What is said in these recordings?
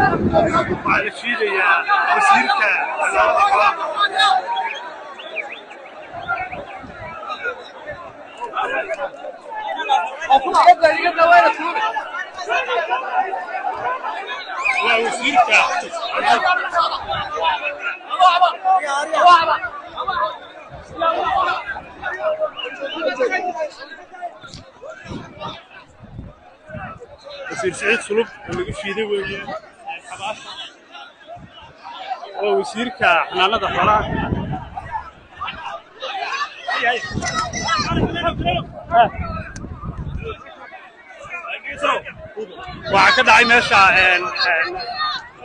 على الشيء يا وسيرك وسير سعيد صلب اللي في ذي وسيرك حنانة ضفرة وعكد عي ماشى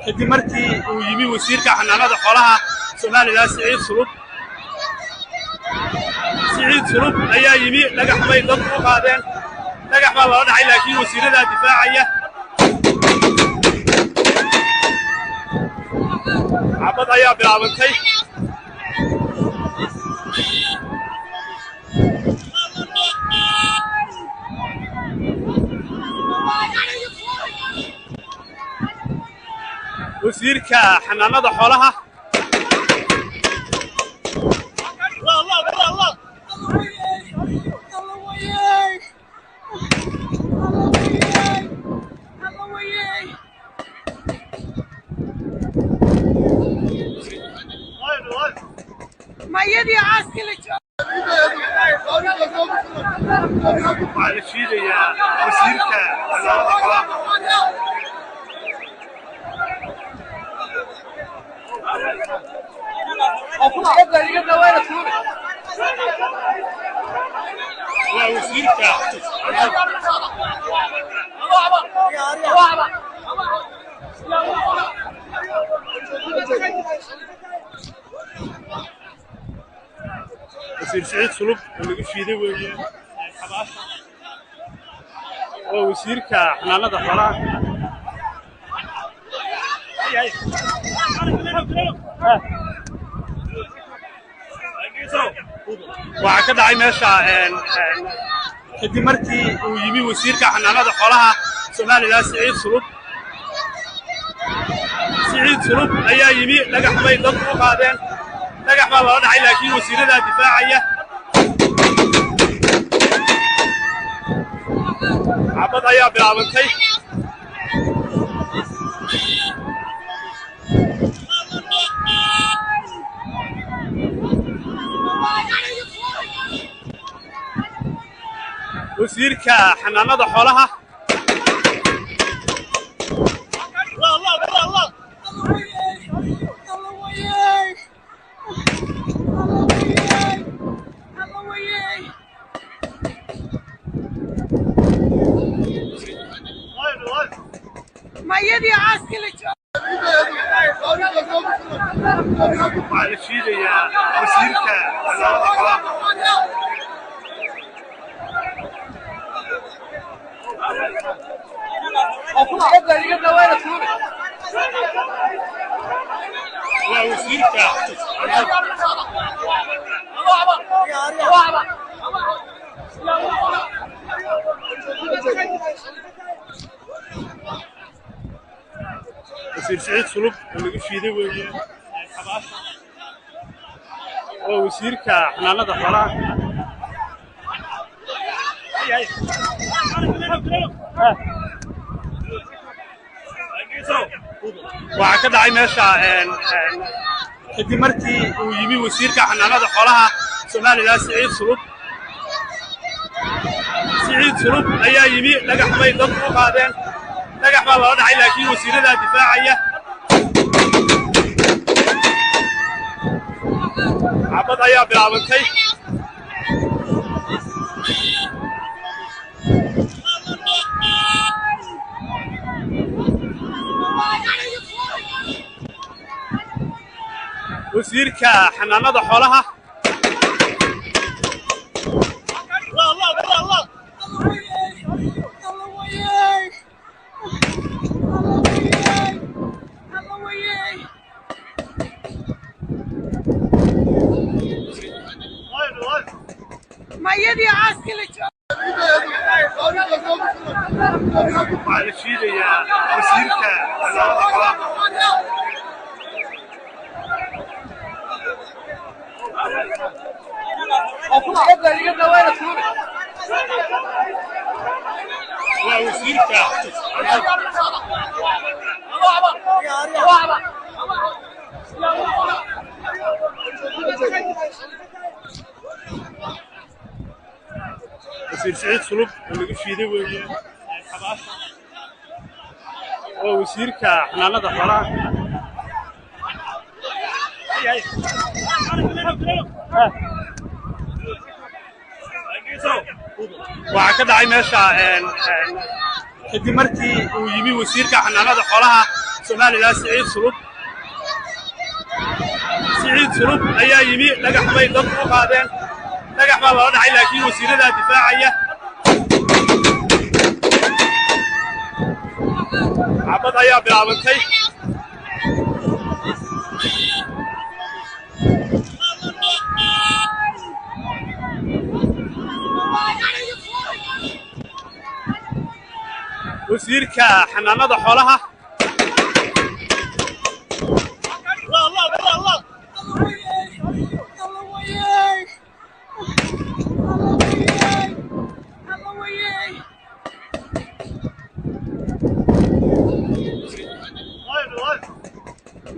كدي مرتي ويمي وسيرك حنانة ضفرها سؤال لا سعيد صلب أيها يمي لقى حماي ضبط بعدين لقى حماي الله دعي لكن وسيرة دفاعية عبد أيها بالعبنتي وسيرك حنانة ضحولها ما يدي عاسكلك على الشيء يا وسيرك وسير سعيد صلب اللي في ذي وسيرك حنانة ضفرة وعكد عي ماشى كدي مرتي ويمي وسيرك حنانة ضفرها سؤال لا سعيد صلب أيها يمي لقى حماي ضبط بعدين لقى حماي الله دعي لكن وسيرة دفاعية عبد أيها بالعبنتي وسيرك حنانة ضحولها ما يدي عاسكلك على الشيء يا وسيرك وسير سعيد صلب اللي في ذي وسيرك حنانة ضفرة وعكد عي ماشى كدي مرتي ويمي وسيرك حنانة ضفرها سؤال لا سعيد صلب أيها يمي لقى حماي ضبط بعدين لقى حماي الله دعي لكن وسيرة دفاعية عبد أيها بالعبنتي وسيرك حنانة ضحولها ما يدي عاسكلك على الشيء يا وسيرك وزير سعيد صلوب اللي في ذي وين حباش ووزير كحنانة ضحرة waxaa ka dhacay meesha kadib markii uu yimi wasiirka xanaanada xoolaha Soomaaliland Siciid Sulub ayaa yimi dhagax bay dad u qaadeen dhagax baa loo dhacay laakiin wasiirada difaacaya abad ayaa bilaabantay wasiirka xanaanada xoolaha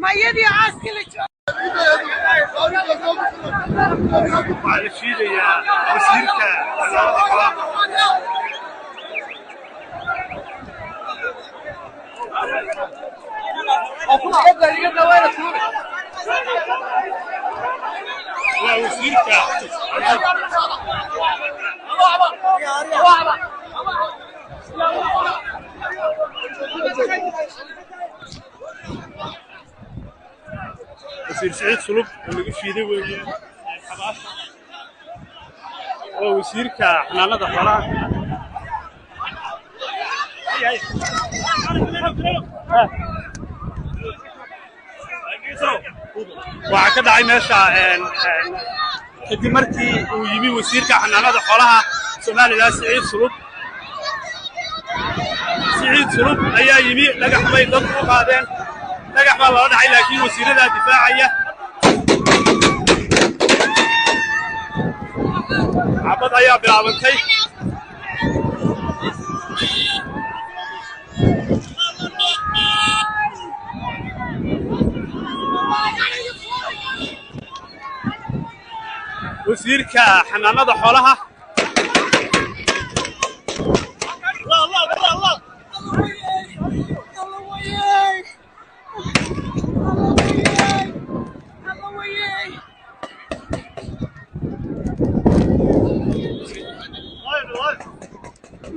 mayadii caaska la joogo على شيء يا وزيرك وزير سعيد صلوب اللي في ذي وين حباش ووزير كحنانة ضحرة waxaa ka dhacay meesha kadib markii uu yimi wasiirka xanaanada xoolaha Soomaaliland Siciid Sulub ayaa yimi dhagax bay dad u qaadeen dhagax baa loo dhacay laakiin wasiirada difaacaya abad ayaa bilaabantay wasiirka xanaanada xoolaha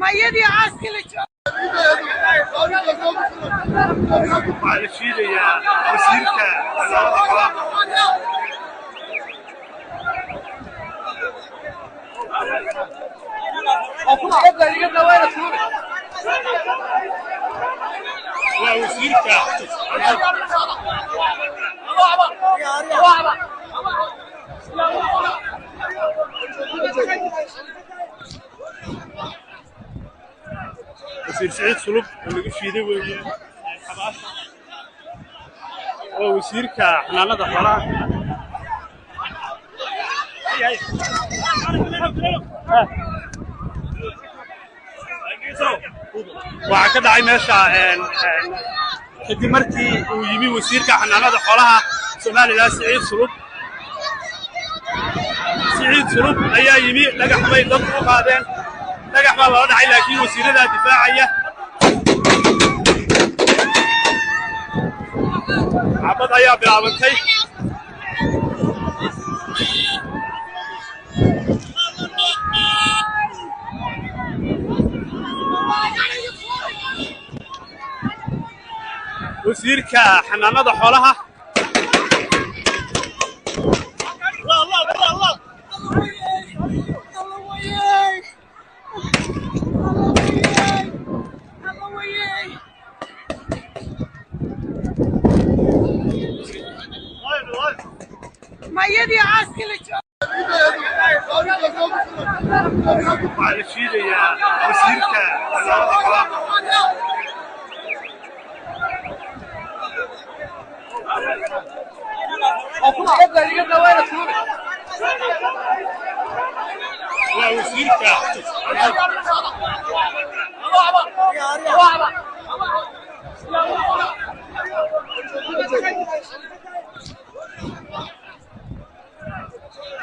mayadii caaska la joogo على شيء يا وزيرك وزير سعيد صلوب اللي في ذي وين حباش ووزير كحنانة ضحرة waxaa ka dhacay meesha kadib markii uu yimi wasiirka xanaanada xoolaha Soomaaliland Siciid Sulub ayaa yimi dhagax bay dad u qaadeen dhagax baa loo dhacay laakiin wasiirada difaacaya abad ayaa bilaabantay wasiirka xanaanada xoolaha mayadii caaska la joogo على شيء يا وزيرك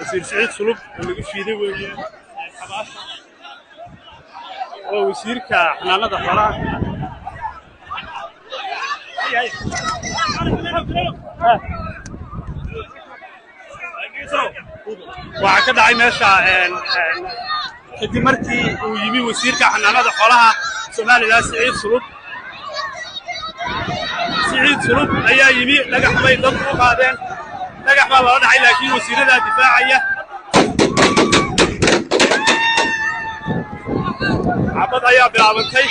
وزير سعيد سلوب اللي في ذي وزير كحنانة ضحرة waxaa ka dhacay meesha kadib markii uu yimi wasiirka xanaanada xoolaha Soomaaliland Siciid Sulub ayaa yimi dhagax bay dad u qaadeen dhagax baa loo dhacay laakiin wasiirada difaacaya cabad ayaa bilaabantay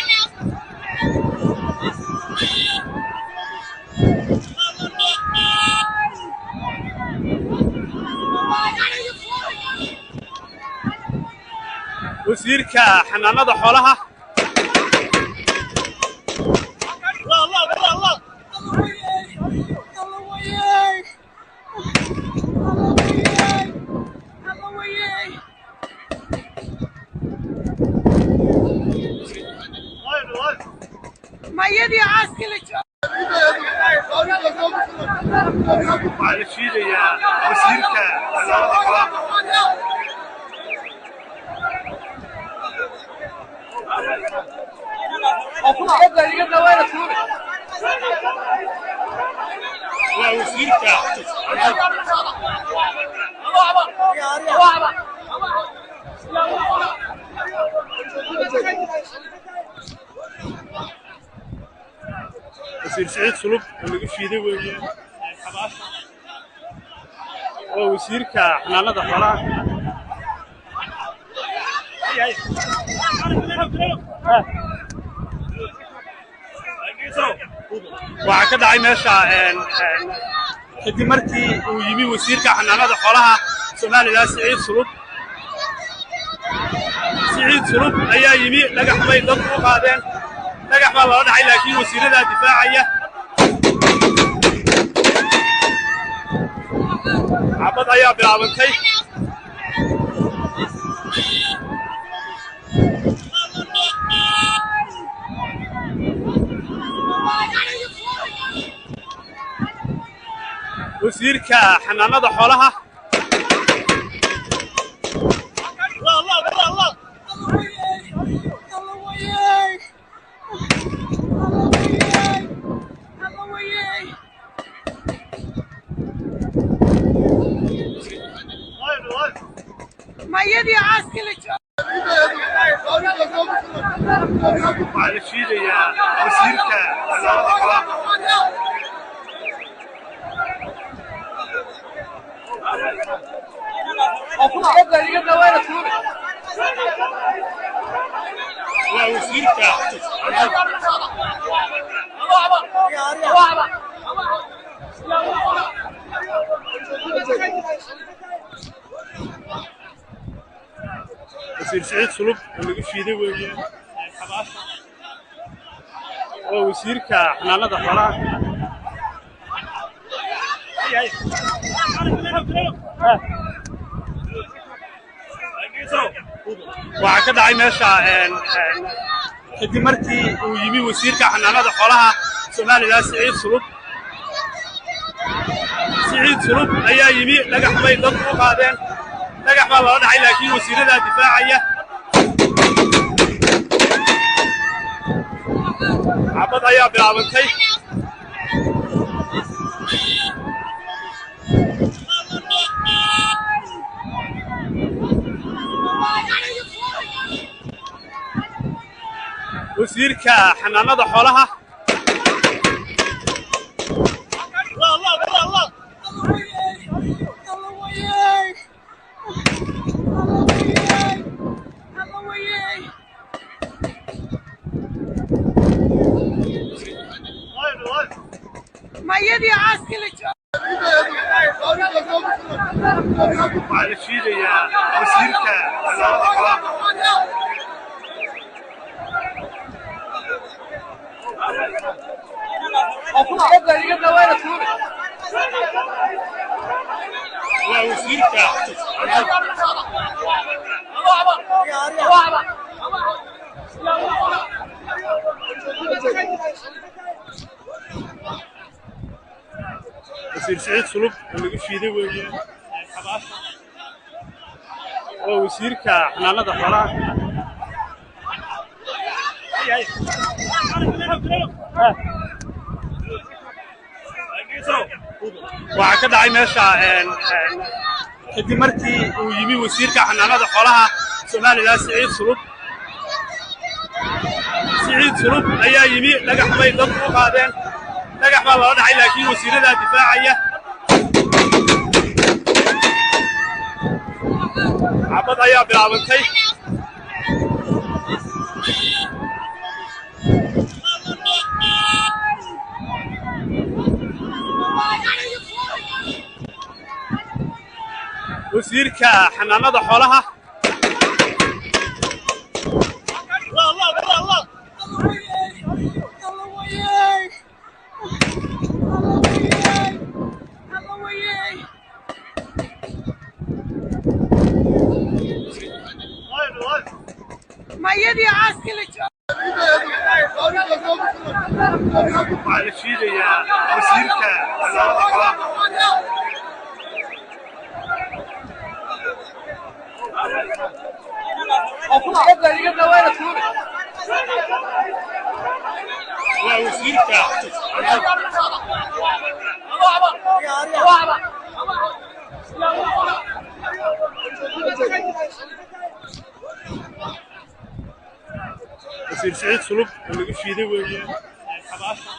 wasiirka xanaanada xoolaha mayadii caaska la joogo waxaa la shiidayaa wasiirka xanaanada xoolaha وزير سعيد سلوب اللي في ذي وزير كحنانة ضحرة waxaa ka dhacay meesha kadib markii uu yimi wasiirka xanaanada xoolaha Soomaaliland Siciid Sulub ayaa yimi dhagax bay dad u qaadeen dhagax baa loo dhacay laakiin wasiirada difaacaya cabad ayaa bilaabantay wasiirka xanaanada xoolaha mayadii caaska la joogo waxaa la shiidayaa wasiirka xanaanada xoolaha وزير سعيد سلوب اللي في ذي وزير كحنانة ضحرة waxaa ka dhacay meesha kadib markii uu yimi wasiirka xanaanada xoolaha Soomaaliland Siciid Sulub ayaa yimi dhagax bay dad u qaadeen dhagax baa loo dhacay laakiin wasiirada difaacaya cabad ayaa bilaabantay wasiirka xanaanada xoolaha mayadii caaska la joogo waxaa la shiidayaa wasiirka xanaanada xoolaha sulub oo lagu fiiday weeye xabaasha oo wasiirka xanaanada xoolaha waxaa ka dhacay meesha kadib markii uu yimi wasiirka xanaanada xoolaha Soomaaliland Siciid Sulub ayaa yimi dhagax bay dadku u qaadeen dhagax baa loo dhacay laakiin wasiirada difaacaya xabad ayaa bilaabantay wasiirka xanaanada xoolaha mayadii caaska la waxaa la shiidayaa wasiirka xanaanada xoolaha waa wasiirka wasiir Siciid Sulub oo lagu fiiday weeye xabaasha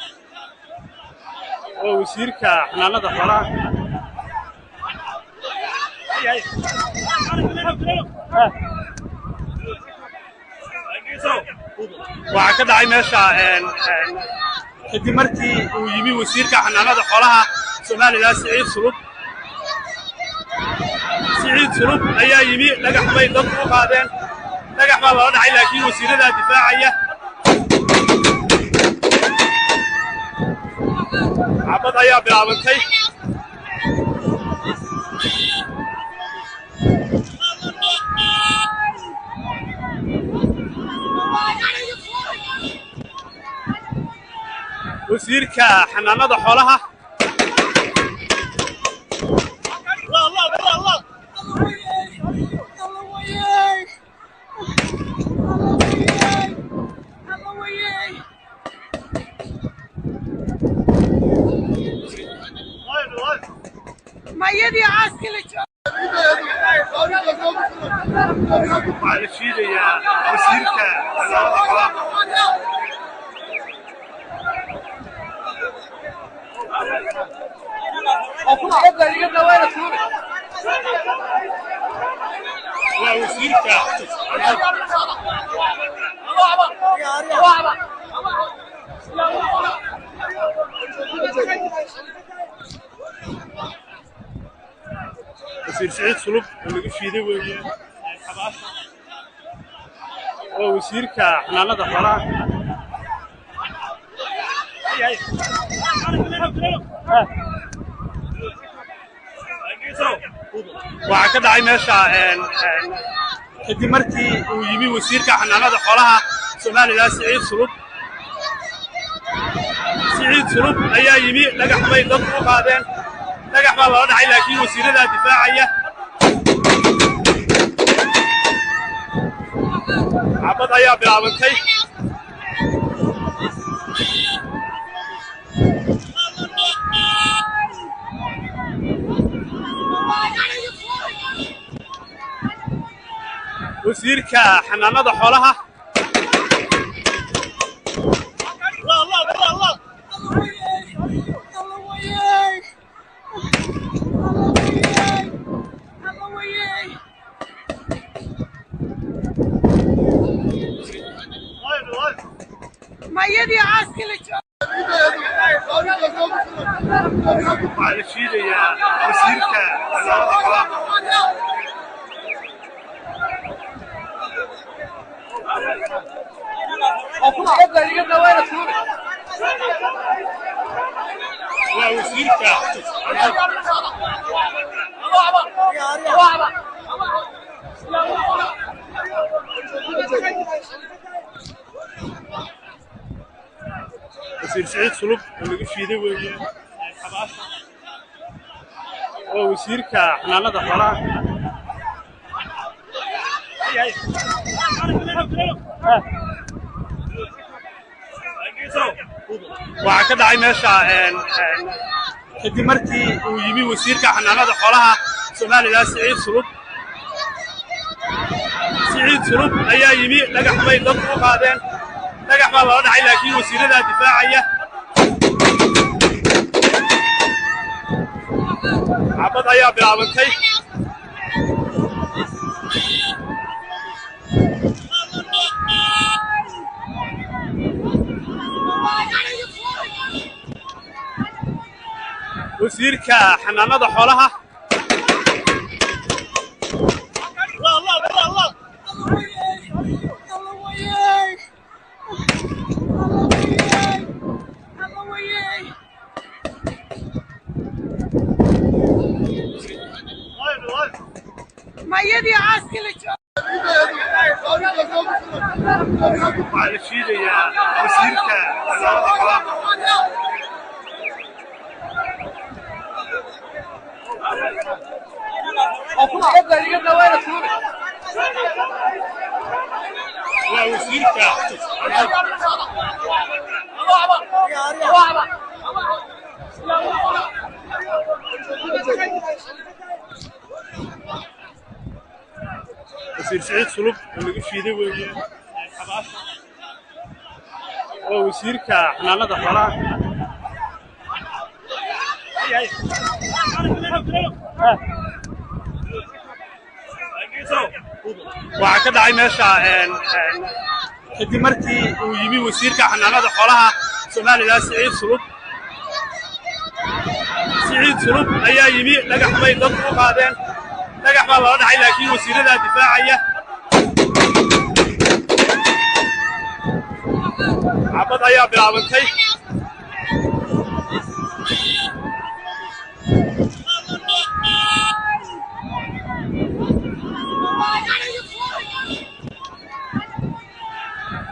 oo wasiirka xanaanada xoolaha waxaa ka dhacay meesha kadib markii uu yimi wasiirka xanaanada xoolaha Soomaaliland Siciid Sulub ayaa yimi dhagax bay dadku u qaadeen dhagax baa loo dhacay laakiin wasiirada difaacaya xabad ayaa bilaabantay wasiirka xanaanada xoolaha mayadii caaska la waxaa la shiidayaa wasiirka xanaanada xoolaha waa wasiirka wasiir Siciid Sulub oo lagu fiiday weeye xabaasha oo wasiirka xanaanada xoolaha waxaa ka dhacay meesha kadib markii uu yimi wasiirka xanaanada xoolaha Soomaaliland Siciid Sulub ayaa yimi dhagax bay dadku u qaadeen dhagax baa loo dhacay laakiin wasiirada difaacaya xabad ayaa bilaabantay wasiirka xanaanada xoolaha mayadii caaska la waxaa la shiidayaa wasiirka xanaanada xoolaha waa wasiirka wasiir Siciid Sulub oo lagu fiiday weeye xabaasha ووزيرka xanaanada xoolaha waxaa ka dhacay meesha kadib markii uu yimi wasiirka xanaanada xoolaha Soomaaliland Siciid Sulub ayaa yimi dhagax bay dad u qaadeen dhagax baa loo dhacay laakiin wasiirada difaacaya عبد ayaa bilaabantay wasiirka xanaanada xoolaha ميدي عاسكي على شيء يا وزيرك وزير سعيد سلوب اللي شيده weeye xabaasha oo wasiirka xanaanada xoolaha waxa ka dhacay meesha kadib markii uu yimi wasiirka xanaanada xoolaha Soomaaliland Siciid Sulub ayaa yimi dhagax bay dad u qaadeen dhagax baa loo dhacay laakiin wasiirada difaacaya عبد ayaa bilaabantay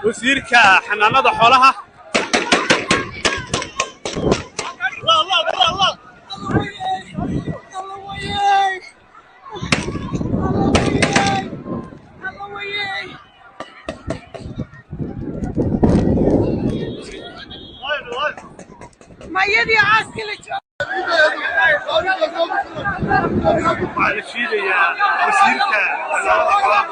wasiirka xanaanada xoolaha ميدي عاسكي على شيء يا وزيرك xanaanada xoolaha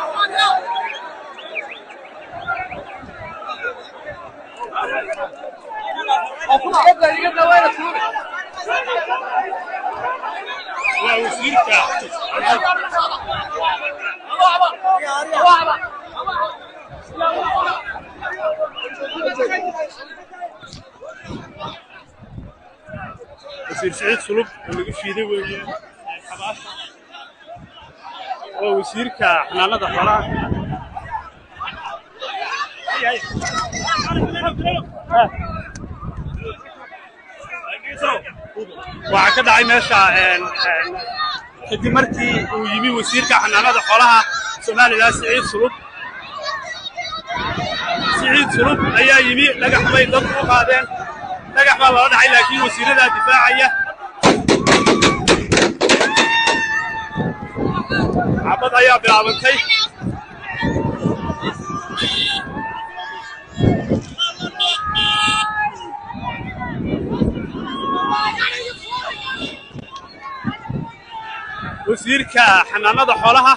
ووزيرka وزير سعيد سلوب اللي شيده weeye xabaasha oo wasiirka xanaanada xoolaha waxa ka dhacay meesha kadib markii uu yimi wasiirka xanaanada xoolaha Soomaaliland Siciid Sulub ayaa yimi dhagax bay dad u qaadeen dhagax baa loo dhacay laakiin wasiirada difaacaya عبد ayaa bilaabantay wasiirka xanaanada xoolaha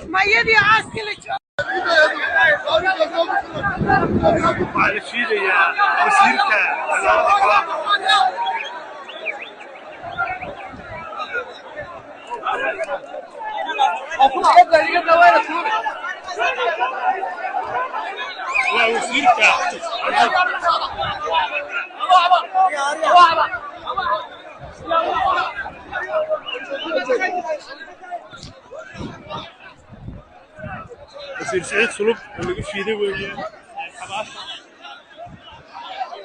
ميدي عاسكي على شيء يا وزيرك xanaanada xoolaha ووزيرك وزير سعيد سلوب اللي شيده weeye xabaasha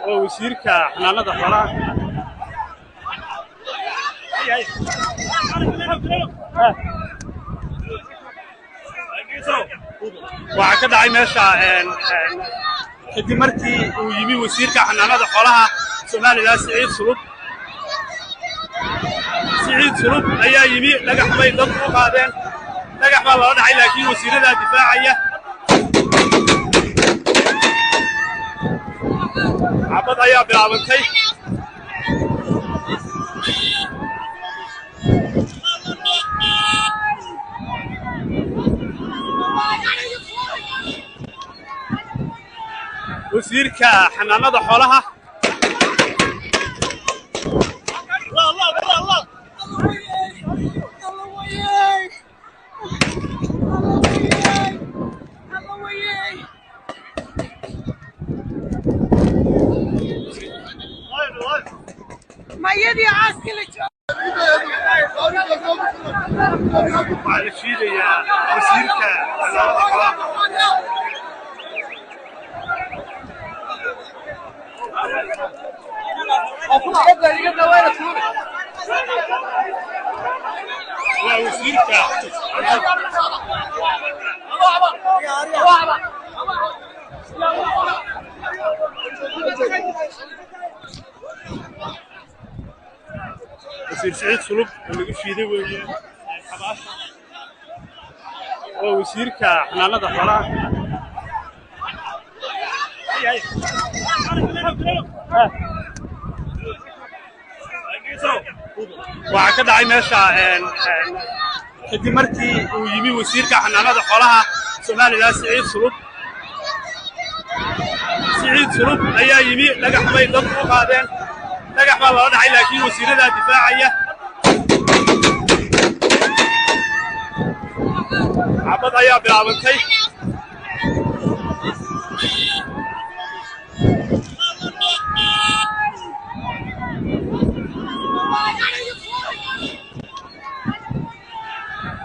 oo wasiirka xanaanada xoolaha waxaa ka dhacay meesha kadib markii uu yimi wasiirka xanaanada xoolaha Soomaaliland Siciid Sulub ayaa yimi dhagax bay dad u qaadeen dhagax baa loo dhacay laakiin wasiirada difaacaya عبد يا بلابنتي وزيرك حنانada xoolaha ميدي عسكري معلش يا وزيرك حنانada xoolaha وزير سعيد سلوب اللي فيدي ويا حباش ووزيرك حنانada xoolaha waxaa ka dhacay meesha kadib markii uu yimi wasiirka xanaanada xoolaha Soomaaliland Siciid Sulub ayaa yimi dhagax bay dad u qaadeen dhagax baa loo dhacay laakiin wasiirada difaacaya عبد يا بلابنتي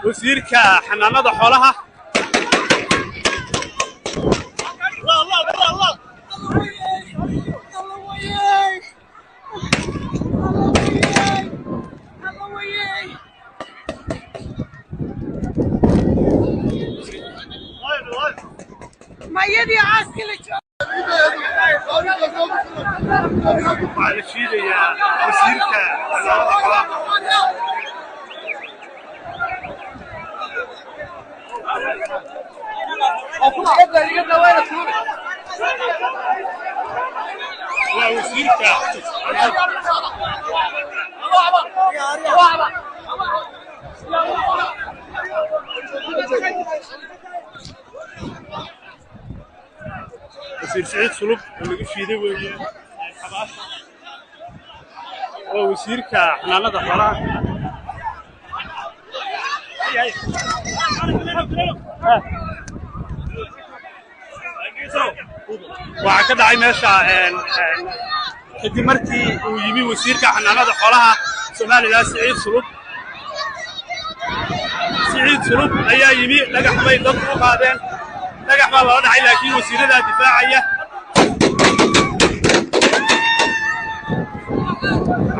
وزيرك حنانada xoolaha ميدي عسكري معلش يا وزيرك حنانada xoolaha وزيرك وزير سعيد سلوب اللي فيدي ويا حباش ووزيرك حنانada xoolaha waxaa ka dhacay meesha kadib markii uu yimi wasiirka xanaanada xoolaha Soomaaliland Siciid Sulub ayaa yimi dhagax bay dad u qaadeen dhagax baa loo dhacay laakiin wasiirada difaacaya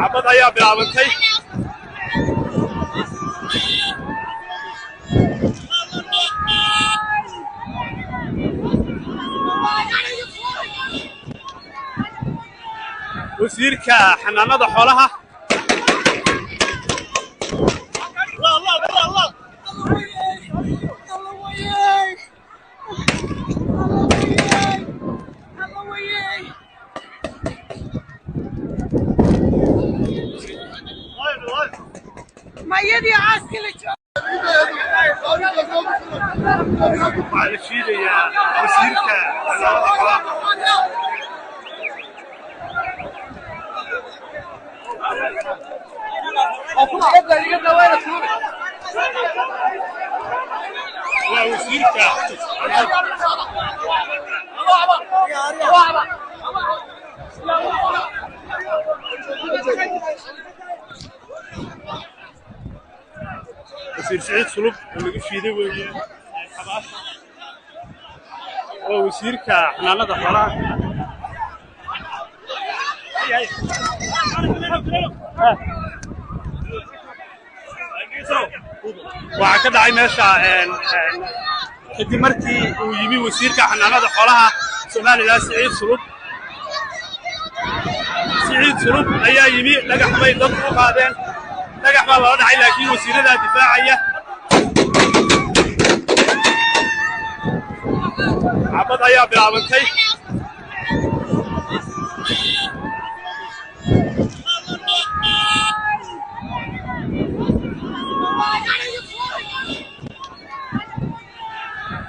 عبد يا بلابنتي وزيرك حنانada xoolaha ميدي عسكري معلش يا وزيرك حنانada xoolaha ووزيرك وزير سعيد سلوب اللي فيدي ويا حباش ووزيرك حنانada xoolaha waxaa ka dhacay meesha kadib markii uu yimi wasiirka xanaanada xoolaha Soomaaliland Siciid Sulub ayaa yimi dhagax bay dadku u qaadeen dhagax baa loo dhacay laakiin wasiirada difaacaya xabad ayaa bilaabantay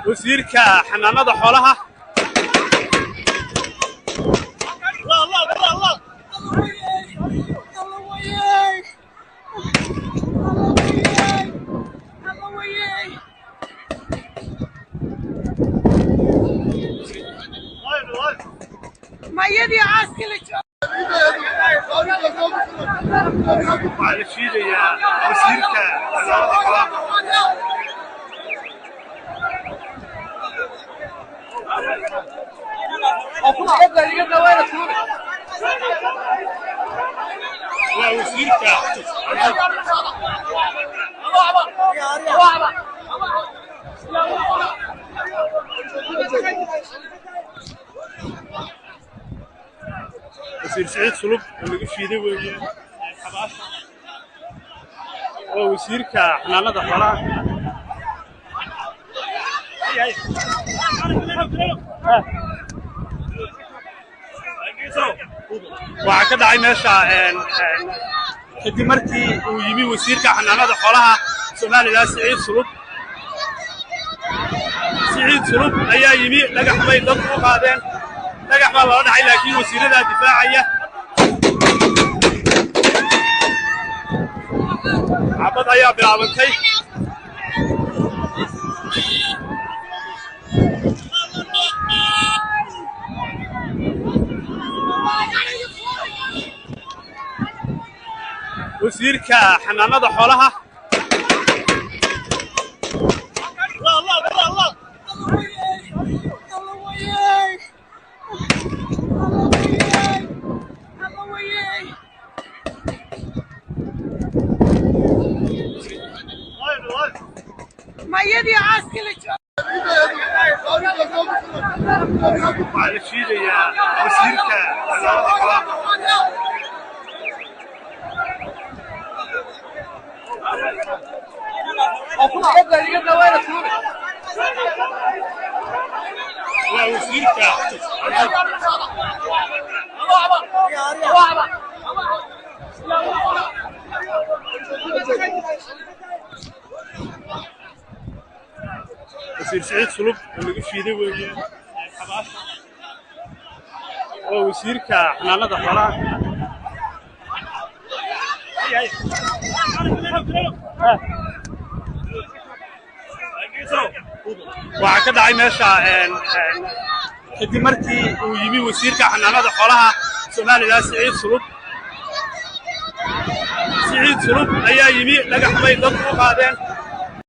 wasiirka xanaanada xoolaha mayadii aaska la waxaa la shiidayaa wasiirka xanaanada xoolaha waa wasiirka wasiir Siciid Sulub oo lagu shiiday weeyaan xabaasha waa wasiirka xanaanada xoolaha waxaa ka dhacay meesha kadib markii uu yimi wasiirka xanaanada xoolaha Soomaaliland Siciid Sulub ayaa yimi dhagax bay dadku u qaadeen dhagax baa loo dhacay laakiin wasiirada difaacaya xabad ayaa bilaabantay wasiirka xanaanada xoolaha mayadii aaska la waxaa la shiidayaa wasiirka xanaanada xoolaha waa wasiirka wasiir Siciid Sulub oo lagu shiiday weeyaan xabaasha waa wasiirka xanaanada xoolaha waxaa ka dhacay meesha kadib markii uu yimi wasiirka xanaanada xoolaha Soomaaliland Siciid Sulub ayaa yimi dhagax bay dadku u qaadeen